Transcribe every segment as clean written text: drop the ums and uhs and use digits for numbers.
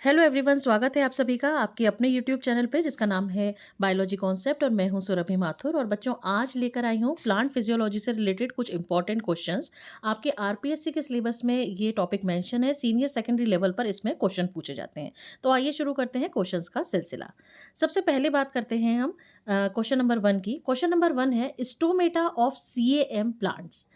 Hello everyone, स्वागत है आप सभी का आपके अपने यूट्यूब चैनल पे जिसका नाम है बायोलॉजी कॉन्सेप्ट और मैं हूं सुरभि माथुर। और बच्चों, आज लेकर आई हूं प्लांट फिजियोलॉजी से रिलेटेड कुछ इंपॉर्टेंट क्वेश्चंस। आपके आरपीएससी के सिलेबस में ये टॉपिक मेंशन है, सीनियर सेकेंडरी लेवल पर इसमें क्वेश्चन पूछे जाते हैं। तो आइए शुरू करते हैं क्वेश्चंस का सिलसिला। सबसे पहले बात करते हैं हम क्वेश्चन नंबर 1 की। क्वेश्चन नंबर 1 है stomata of CAM plants.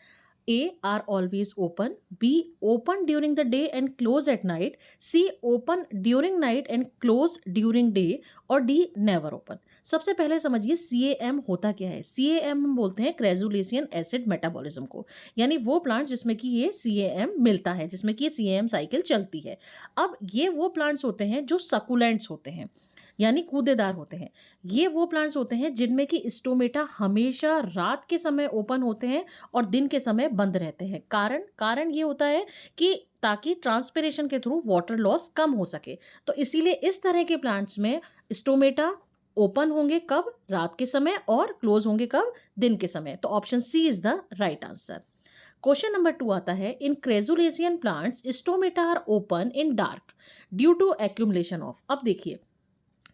A are always open, B open during the day and close at night, C open during night and close during day और D never open। सबसे पहले समझिए CAM होता क्या है। CAM हम बोलते हैं क्रेजुलेशियन एसिड मेटाबॉलिज्म को, यानी वो प्लांट जिसमें कि ये CAM मिलता है, जिसमें कि ये CAM साइकिल चलती है। अब ये वो प्लांट्स होते हैं जो सकुलेंट्स होते हैं, यानी कूदेदार होते हैं। ये वो प्लांट्स होते हैं जिनमें कि स्टोमेटा हमेशा रात के समय ओपन होते हैं और दिन के समय बंद रहते हैं। कारण ये होता है कि ताकि ट्रांसपिरेशन के थ्रू वाटर लॉस कम हो सके। तो इसीलिए इस तरह के प्लांट्स में स्टोमेटा ओपन होंगे कब? रात के समय, और क्लोज होंगे कब? दिन के समय। तो option C is the right answer. Question number 2 आता है, in crassulacean plants stomata are open in dark due to accumulation of. अब देखिए,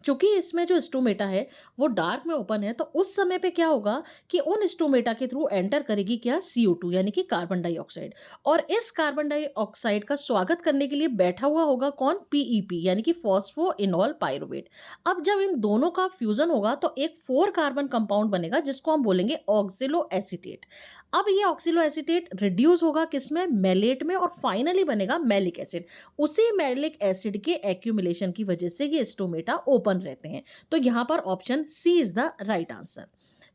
चूंकि इसमें जो स्टोमेटा है वो डार्क में ओपन है, तो उस समय पे क्या होगा कि उन स्टोमेटा के थ्रू एंटर करेगी क्या? CO2, यानी कि कार्बन डाइऑक्साइड। और इस कार्बन डाइऑक्साइड का स्वागत करने के लिए बैठा हुआ होगा कौन? PEP, यानी कि फॉस्फोइनॉल पायरुवेट। अब जब इन दोनों का फ्यूजन होगा तो एक 4 कार्बन कंपाउंड बनेगा जिसको हम बोलेंगे ऑक्सिलो एसीटेट। अब ये ऑक्सिलो एसीटेट रिड्यूस होगा किसमें? मेलेट में, और फाइनली बनेगा मैलिक एसिड। उसी मैलिक एसिड के एक्यूमुलेशन की वजह से ये स्टोमेटा ओपन रहते हैं। तो यहां पर option C is the right answer.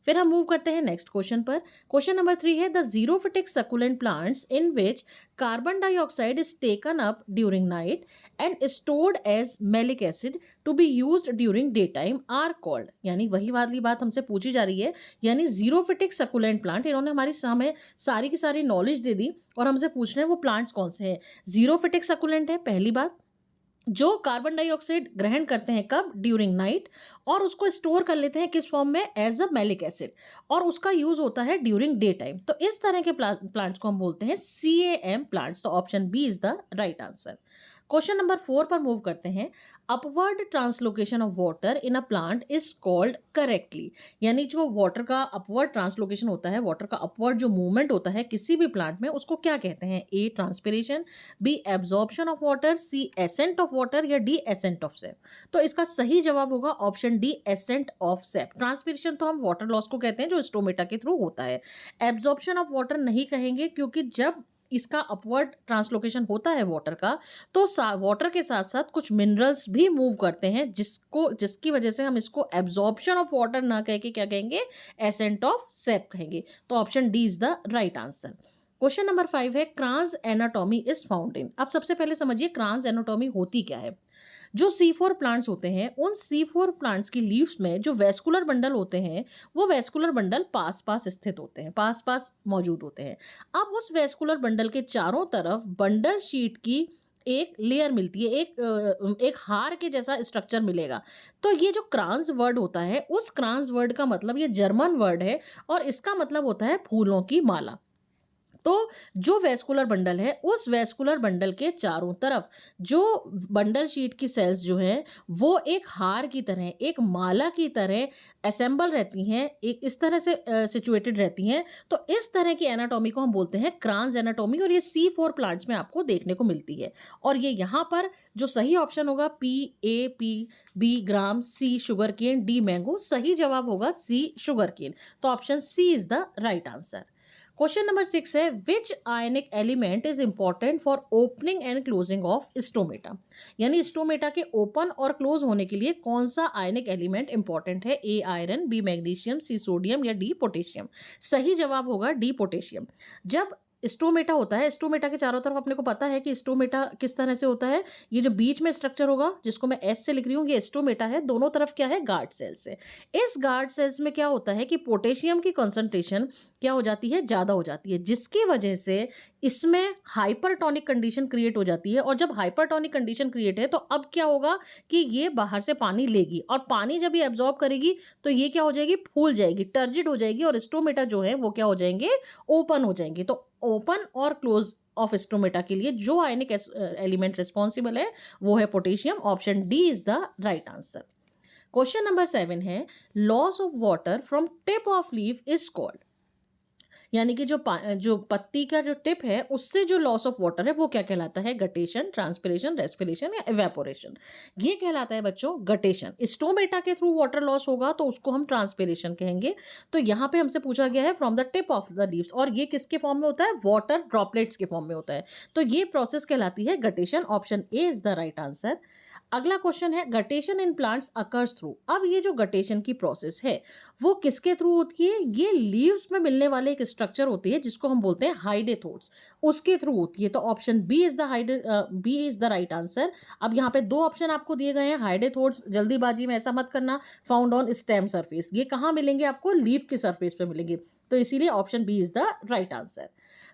फिर हम मूव करते हैं नेक्स्ट क्वेश्चन पर। क्वेश्चन नंबर 3 है, the xerophytic succulent plants in which carbon dioxide is taken up during night and stored as malic acid to be used during day time are called. यानी वही वाली बात हमसे पूछी जा रही है, यानी जीरोफिटिक सकुलेंट प्लांट। इन्होंने हमारी हमें सारी की सारी नॉलेज दे दी और हमसे पूछ रहे हैं वो प्लांट्स कौन से हैं। जीरोफिटिक सकुलेंट है पहली बात, जो कार्बन डाइऑक्साइड ग्रहण करते हैं कब? ड्यूरिंग नाइट, और उसको स्टोर कर लेते हैं किस फॉर्म में? एज अ मैलिक एसिड, और उसका यूज होता है ड्यूरिंग डे टाइम। तो इस तरह के प्लांट्स को हम बोलते हैं CAM प्लांट्स। तो option B is the right answer. Question number 4 पर मूव करते हैं। Upward translocation of water in a plant is called correctly. यानी जो वाटर का अपवर्ड ट्रांसलोकेशन होता है, वाटर का अपवर्ड जो मूवमेंट होता है किसी भी प्लांट में, उसको क्या कहते हैं? A transpiration, B absorption of water, C ascent of water, या डी एसेंट ऑफ सेप। तो इसका सही जवाब होगा option D, ascent of sap. Transpiration तो हम वाटर लॉस को कहते हैं जो स्टोमेटा के थ्रू होता है। एब्जॉर्प्शन ऑफ वाटर नहीं कहेंगे, क्योंकि जब इसका अपवर्ड ट्रांसलोकेशन होता है वाटर का, तो वाटर के साथ साथ कुछ मिनरल्स भी मूव करते हैं जिसकी वजह से हम इसको एब्जॉर्प्शन ऑफ वाटर ना कह के क्या कहेंगे? एसेंट ऑफ सेप कहेंगे। तो option D is the right answer. Question number 5 है, cross anatomy is found in. अब सबसे पहले समझिए क्रांस एनाटॉमी होती क्या है। जो C4 प्लांट्स होते हैं, उन C4 प्लांट्स की लीव्स में जो वेस्कुलर बंडल होते हैं, वो वेस्कुलर बंडल पास पास स्थित होते हैं, पास पास मौजूद होते हैं। अब उस वेस्कुलर बंडल के चारों तरफ बंडल शीट की एक लेयर मिलती है, एक हार के जैसा स्ट्रक्चर मिलेगा। तो ये जो क्रांस वर्ड होता है, उस क्रांस वर्ड का मतलब, ये जर्मन वर्ड है और इसका मतलब होता है फूलों की माला। तो जो वेस्कुलर बंडल है, उस वेस्कुलर बंडल के चारों तरफ जो बंडल शीट की सेल्स जो हैं, वो एक हार की तरह, एक माला की तरह असेंबल रहती हैं, एक इस तरह से सिचुएटेड रहती हैं। तो इस तरह की एनाटॉमी को हम बोलते हैं क्रांस एनाटॉमी, और ये C4 प्लांट्स में आपको देखने को मिलती है। और ये यहाँ पर जो सही ऑप्शन होगा PAP, B gram, C sugar cane, D mango. सही जवाब होगा C शुगर केन। तो option C is the right answer. Question number 6 है, which ionic element is important for opening and closing of stomata. यानी stomata के open और close होने के लिए कौन सा आयनिक एलिमेंट इंपॉर्टेंट है? A iron, B magnesium, C sodium, या डी पोटेशियम। सही जवाब होगा डी पोटेशियम। जब स्टोमेटा होता है, स्टोमेटा के चारों तरफ अपने को पता है कि स्टोमेटा किस तरह से होता है। ये जो बीच में स्ट्रक्चर होगा जिसको मैं एस से लिख रही हूँ, ये स्टोमेटा है। दोनों तरफ क्या है? गार्ड सेल्स है। इस गार्ड सेल्स में क्या होता है कि पोटेशियम की कंसंट्रेशन क्या हो जाती है? ज़्यादा हो जाती है, जिसकी वजह से इसमें हाइपरटोनिक कंडीशन क्रिएट हो जाती है। और जब हाइपरटोनिक कंडीशन क्रिएट है, तो अब क्या होगा कि ये बाहर से पानी लेगी, और पानी जब ये एब्जॉर्ब करेगी तो ये क्या हो जाएगी? फूल जाएगी, टर्जिड हो जाएगी, और स्टोमेटा जो है वो क्या हो जाएंगे? ओपन हो जाएंगे। तो ओपन और क्लोज ऑफ स्टोमेटा के लिए जो आयनिक एलिमेंट रिस्पॉन्सिबल है वो है potassium. Option D is the right answer. Question number 7 है loss of water from tip of leaf is called, यानी कि जो पत्ती का जो टिप है उससे जो लॉस ऑफ वाटर है वो क्या कहलाता है? गटेशन, ट्रांसपिरेशन, रेस्पिरेशन या इवेपोरेशन। ये कहलाता है बच्चों गटेशन। स्टोमेटा के थ्रू वाटर लॉस होगा तो उसको हम ट्रांसपिरेशन कहेंगे। तो यहाँ पे हमसे पूछा गया है from the tip of the leaves, और ये किसके फॉर्म में होता है? वाटर ड्रॉपलेट्स के फॉर्म में होता है। तो ये प्रोसेस कहलाती है guttation. Option A is the right answer. अगला क्वेश्चन है guttation in plants occurs through. अब ये जो गटेशन की प्रोसेस है वो किसके थ्रू होती है? ये लीव्स में मिलने वाले एक स्ट्रक्चर होती है जिसको हम बोलते हैं हाइडेथोड्स, उसके थ्रू होती है। तो option B is the right answer. अब यहाँ पे दो ऑप्शन आपको दिए गए हैं। हाइडेथोड्स, जल्दीबाजी में ऐसा मत करना, फाउंड ऑन स्टेम सरफेस, ये कहाँ मिलेंगे आपको? लीफ के सरफेस पे मिलेंगे। तो इसीलिए option B is the right answer.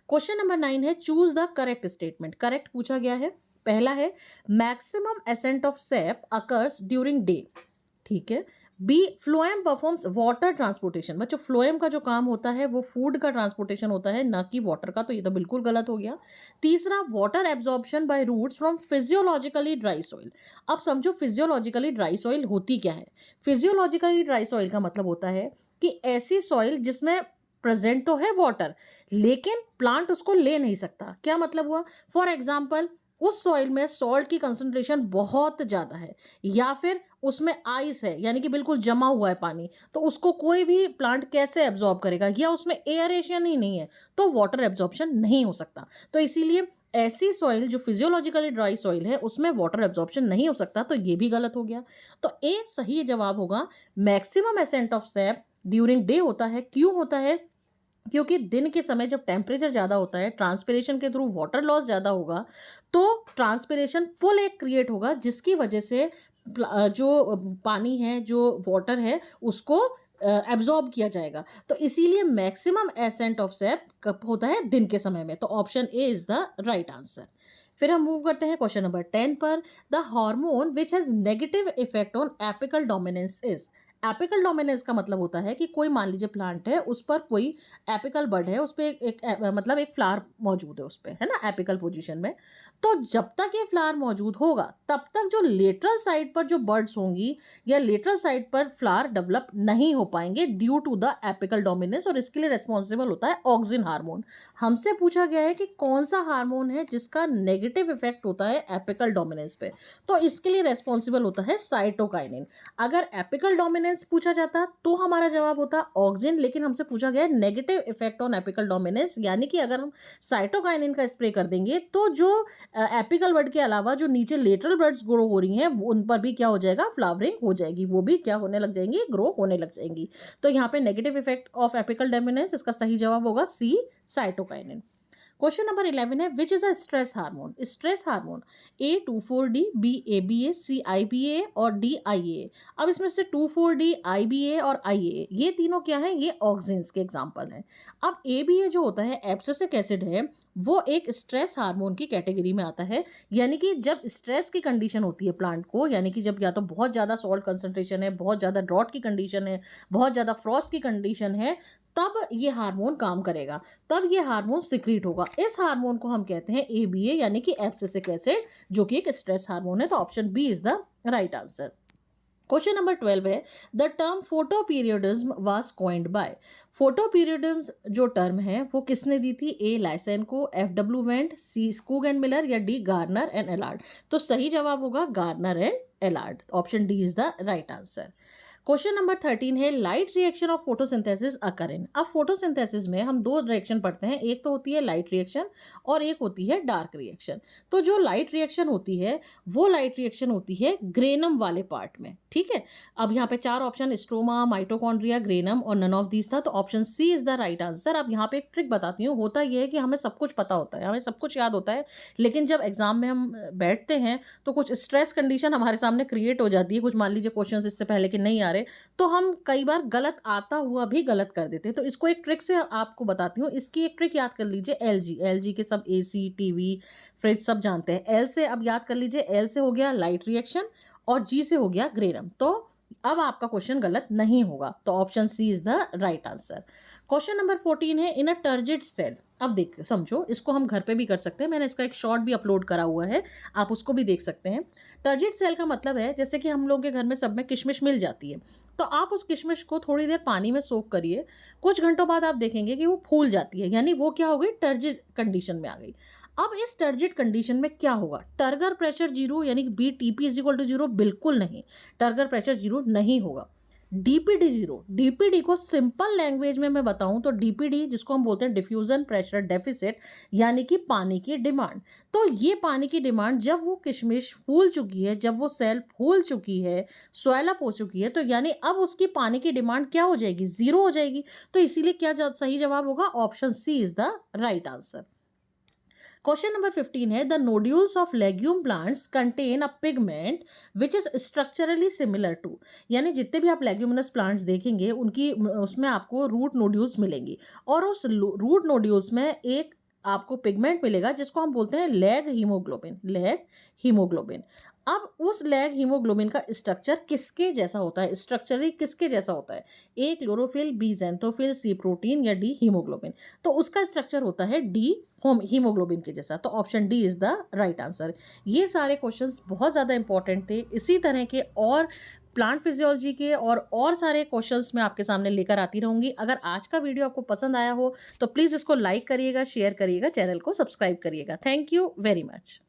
Question number 9 है choose the correct statement. Correct पूछा गया है। पहला है maximum ascent of sap occurs during day, ठीक है। B phloem performs water transportation. बच्चों फ्लोएम का जो काम होता है वो फूड का ट्रांसपोर्टेशन होता है, ना कि वाटर का, तो ये तो बिल्कुल गलत हो गया। तीसरा water absorption by roots from physiologically dry soil. अब समझो फिजियोलॉजिकली ड्राई सॉइल होती क्या है। फिजियोलॉजिकली ड्राई सॉइल का मतलब होता है कि ऐसी सॉइल जिसमें प्रेजेंट तो है वाटर लेकिन प्लांट उसको ले नहीं सकता। क्या मतलब हुआ? फॉर एग्जाम्पल उस सॉइल में सॉल्ट की कंसंट्रेशन बहुत ज़्यादा है, या फिर उसमें आइस है यानी कि बिल्कुल जमा हुआ है पानी, तो उसको कोई भी प्लांट कैसे एब्जॉर्ब करेगा? या उसमें एयरेशन ही नहीं है तो वाटर एब्जॉर्प्शन नहीं हो सकता। तो इसीलिए ऐसी सॉइल जो फिजियोलॉजिकली ड्राई सॉइल है उसमें वाटर एब्जॉर्प्शन नहीं हो सकता, तो ये भी गलत हो गया। तो ए सही जवाब होगा। Maximum ascent of SAP during day होता है। क्यों होता है? क्योंकि दिन के समय जब टेम्परेचर ज़्यादा होता है, ट्रांसपिरेशन के थ्रू वाटर लॉस ज़्यादा होगा, तो ट्रांसपिरेशन पुल एक क्रिएट होगा जिसकी वजह से जो पानी है, जो वाटर है, उसको एब्जॉर्ब किया जाएगा। तो इसीलिए मैक्सिमम एसेंट ऑफ सैप कब होता है? दिन के समय में। तो option A is the right answer. फिर हम मूव करते हैं क्वेश्चन नंबर 10 पर। The hormone which has negative effect on apical dominance is. Apical dominance का मतलब होता है कि कोई मान लीजिए प्लांट है, उस पर कोई एपिकल बड है, उस पर मतलब एक फ्लावर मौजूद है उस पर, है ना, एपिकल पोजीशन में। तो जब तक ये फ्लावर मौजूद होगा तब तक जो लेटरल साइड पर जो बर्ड्स होंगी या लेटरल साइड पर फ्लावर डेवलप नहीं हो पाएंगे due to the apical dominance, और इसके लिए रेस्पॉन्सिबल होता है ऑक्सिन हार्मोन। हमसे पूछा गया है कि कौन सा हार्मोन है जिसका नेगेटिव इफेक्ट होता है एपिकल डोमिनेंस पे, तो इसके लिए रेस्पॉन्सिबल होता है साइटोकाइनिन। अगर एपिकल डोमिनेंस पूछा जाता तो हमारा जवाब होता ऑक्सिन, लेकिन हमसे पूछा गया है negative effect on apical dominance, यानी कि अगर हम साइटोकाइनिन का स्प्रे कर देंगे तो जो एपिकल बर्ड के अलावा जो नीचे लेटरल बर्ड्स ग्रो हो रही हैं उन पर भी क्या हो जाएगा? फ्लावरिंग हो जाएगी, वो भी क्या होने लग जाएंगी? ग्रो होने लग जाएंगी। तो यहाँ पे negative effect of apical dominance, इसका सही जवाब होगा सी, साइटोकाइनिन। क्वेश्चन नंबर 11 है which is a stress hormone. Stress hormone A 2,4-D, B ABA, C IBA और डी IAA। अब इसमें से 2,4-D, IBA और IAA ये तीनों क्या है? ये ऑक्सिन्स के एग्जाम्पल हैं। अब ABA जो होता है, एब्सिसिक एसिड है, वो एक स्ट्रेस हार्मोन की कैटेगरी में आता है। यानी कि जब स्ट्रेस की कंडीशन होती है प्लांट को, यानी कि जब या तो बहुत ज़्यादा सॉल्ट कंसंट्रेशन है, बहुत ज़्यादा ड्रॉट की कंडीशन है, बहुत ज़्यादा फ्रॉस्ट की कंडीशन है, तब ये हार्मोन काम करेगा, तब ये हार्मोन सिक्रीट होगा। इस हार्मोन को हम कहते हैं ABA यानी कि एब्सिसिक एसिड, जो कि एक स्ट्रेस हार्मोन है। तो option B is the right answer. Question number 12 है the term photoperiodism was coined by. Photoperiodism जो टर्म है वो किसने दी थी? A Lysenko, FW Went, C Skoog and Miller या डी गार्नर एंड एलार्ड। तो सही जवाब होगा Garner and Allard. Option D is the right answer. Question number 13 है light reaction of photosynthesis occur in. अब फोटोसिंथेसिस में हम दो रिएक्शन पढ़ते हैं, एक तो होती है लाइट रिएक्शन और एक होती है डार्क रिएक्शन। तो जो लाइट रिएक्शन होती है वो लाइट रिएक्शन होती है ग्रेनम वाले पार्ट में, ठीक है। अब यहाँ पे 4 ऑप्शन स्ट्रोमा, माइटोकॉन्ड्रिया, ग्रेनम और नन ऑफ दीज था, तो option C is the right answer. अब यहाँ पे एक ट्रिक बताती हूँ। होता यह है कि हमें सब कुछ पता होता है, हमें सब कुछ याद होता है, लेकिन जब एग्जाम में हम बैठते हैं तो कुछ स्ट्रेस कंडीशन हमारे सामने क्रिएट हो जाती है। कुछ मान लीजिए क्वेश्चन इससे पहले कि नहीं आ रहे, तो हम कई बार गलत आता हुआ भी गलत कर देते हैं। तो इसको एक ट्रिक से आपको बताती हूँ। इसकी एक ट्रिक याद कर लीजिए। LG के सब AC, TV, फ्रिज सब जानते हैं। एल से अब याद कर लीजिए, एल से हो गया लाइट रिएक्शन और G से हो गया ग्रेनम। तो अब आपका क्वेश्चन गलत नहीं होगा, तो option C is the right answer. Question number 14 है, इन अ टर्जिड सेल। अब देख समझो, इसको हम घर पे भी कर सकते हैं, मैंने इसका एक शॉर्ट भी अपलोड करा हुआ है, आप उसको भी देख सकते हैं। टर्जिड सेल का मतलब है जैसे कि हम लोगों के घर में सब में किशमिश मिल जाती है, तो आप उस किशमिश को थोड़ी देर पानी में सोक करिए, कुछ घंटों बाद आप देखेंगे कि वो फूल जाती है, यानी वो क्या हो गई, टर्जिड कंडीशन में आ गई। अब इस टर्जिड कंडीशन में क्या होगा, टर्गर प्रेशर जीरो यानी कि B T P is equal to zero, बिल्कुल नहीं, टर्गर प्रेशर जीरो नहीं होगा। डीपीडी जीरो, डीपीडी को सिंपल लैंग्वेज में मैं बताऊं तो डीपीडी जिसको हम बोलते हैं डिफ्यूजन प्रेशर डेफिसिट, यानी कि पानी की डिमांड। तो ये पानी की डिमांड जब वो किशमिश फूल चुकी है, जब वो सेल फूल चुकी है, स्वेल अप हो चुकी है, तो यानी अब उसकी पानी की डिमांड क्या हो जाएगी, जीरो हो जाएगी। तो इसीलिए क्या सही जवाब होगा, option C is the right answer. Question number 15 है, the nodules of legume plants contain a pigment which is structurally similar to, यानी जितने भी आप लेग्यूमिनस प्लांट्स देखेंगे उनकी उसमें आपको रूट नोड्यूल्स मिलेंगी, और उस रूट नोड्यूल्स में एक आपको पिगमेंट मिलेगा जिसको हम बोलते हैं लैग हीमोग्लोबिन, लैग हीमोग्लोबिन। अब उस लैग हीमोग्लोबिन का स्ट्रक्चर किसके जैसा होता है, स्ट्रक्चरली किसके जैसा होता है, A chlorophyll, B xanthophyll, C protein या डी हीमोग्लोबिन। तो उसका स्ट्रक्चर होता है डी होम हीमोग्लोबिन के जैसा, तो option D is the right answer. ये सारे क्वेश्चंस बहुत ज़्यादा इंपॉर्टेंट थे, इसी तरह के और प्लांट फिजियोलॉजी के और सारे क्वेश्चंस मैं आपके सामने लेकर आती रहूंगी। अगर आज का वीडियो आपको पसंद आया हो तो प्लीज़ इसको लाइक करिएगा, शेयर करिएगा, चैनल को सब्सक्राइब करिएगा। Thank you very much.